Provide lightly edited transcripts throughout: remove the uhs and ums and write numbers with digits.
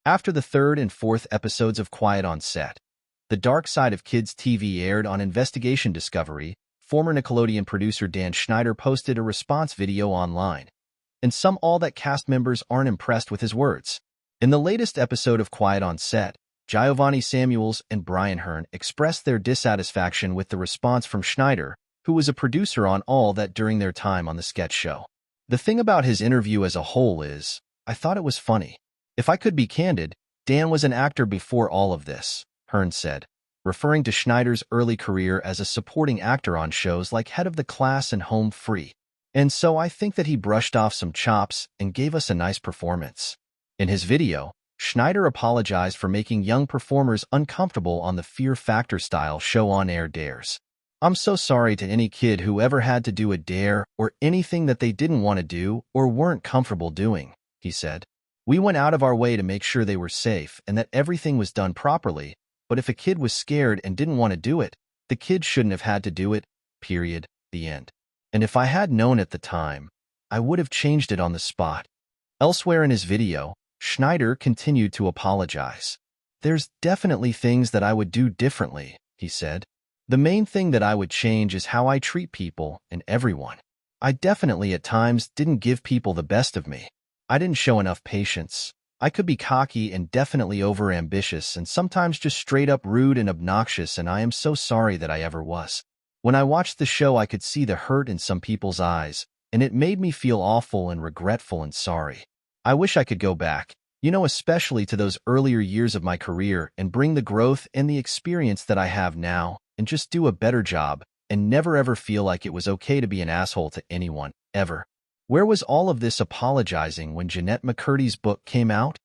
After the third and fourth episodes of Quiet on Set, The Dark Side of Kids TV aired on Investigation Discovery. Former Nickelodeon producer Dan Schneider posted a response video online, and some All That cast members aren't impressed with his words. In the latest episode of Quiet on Set, Giovanni Samuels and Brian Hearn expressed their dissatisfaction with the response from Schneider, who was a producer on All That during their time on the sketch show. The thing about his interview as a whole is, I thought it was funny. If I could be candid, Dan was an actor before all of this, Hearn said, referring to Schneider's early career as a supporting actor on shows like Head of the Class and Home Free. And so I think that he brushed off some chops and gave us a nice performance. In his video, Schneider apologized for making young performers uncomfortable on the Fear Factor-style show on-air dares. I'm so sorry to any kid who ever had to do a dare or anything that they didn't want to do or weren't comfortable doing, he said. We went out of our way to make sure they were safe and that everything was done properly, but if a kid was scared and didn't want to do it, the kid shouldn't have had to do it, period, the end. And if I had known at the time, I would have changed it on the spot. Elsewhere in his video, Schneider continued to apologize. There's definitely things that I would do differently, he said. The main thing that I would change is how I treat people and everyone. I definitely at times didn't give people the best of me. I didn't show enough patience. I could be cocky and definitely overambitious and sometimes just straight up rude and obnoxious, and I am so sorry that I ever was. When I watched the show, I could see the hurt in some people's eyes, and it made me feel awful and regretful and sorry. I wish I could go back, especially to those earlier years of my career and bring the growth and the experience that I have now and just do a better job and never ever feel like it was okay to be an asshole to anyone, ever. Where was all of this apologizing when Jeanette McCurdy's book came out?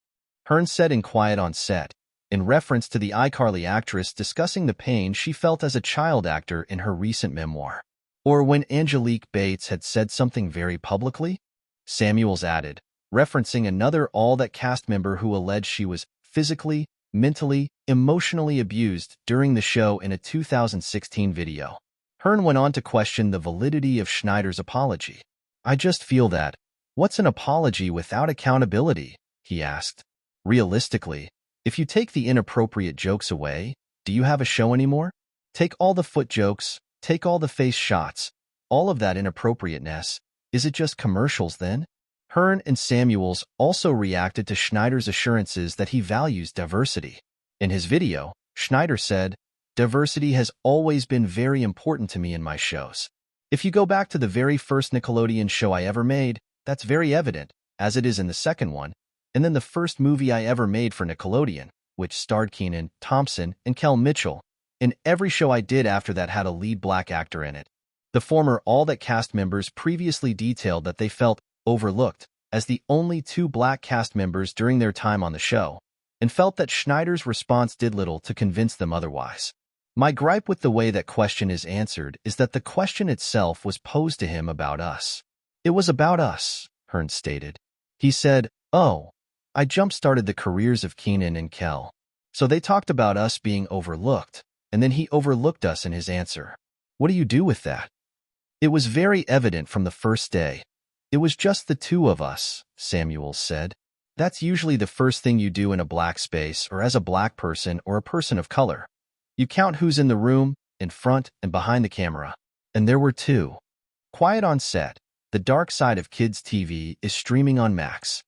Hearn said in Quiet on Set, in reference to the iCarly actress discussing the pain she felt as a child actor in her recent memoir. Or when Angelique Bates had said something very publicly? Samuels added, referencing another All That cast member who alleged she was physically, mentally, emotionally abused during the show in a 2016 video. Hearn went on to question the validity of Schneider's apology. I just feel that, what's an apology without accountability? He asked. Realistically, if you take the inappropriate jokes away, do you have a show anymore? Take all the foot jokes, take all the face shots, all of that inappropriateness. Is it just commercials then? Hearn and Samuels also reacted to Schneider's assurances that he values diversity. In his video, Schneider said, "Diversity has always been very important to me in my shows. If you go back to the very first Nickelodeon show I ever made, that's very evident, as it is in the second one, and then the first movie I ever made for Nickelodeon, which starred Kenan Thompson and Kel Mitchell, and every show I did after that had a lead black actor in it." The former All That cast members previously detailed that they felt overlooked as the only two black cast members during their time on the show, and felt that Schneider's response did little to convince them otherwise. My gripe with the way that question is answered is that the question itself was posed to him about us. It was about us, Hearn stated. He said, "Oh, I jump-started the careers of Kenan and Kel. So they talked about us being overlooked, and then he overlooked us in his answer. What do you do with that?" It was very evident from the first day. It was just the two of us, Samuels said. That's usually the first thing you do in a black space or as a black person or a person of color. You count who's in the room, in front and behind the camera. And there were two. Quiet on Set, The Dark Side of Kids TV is streaming on Max.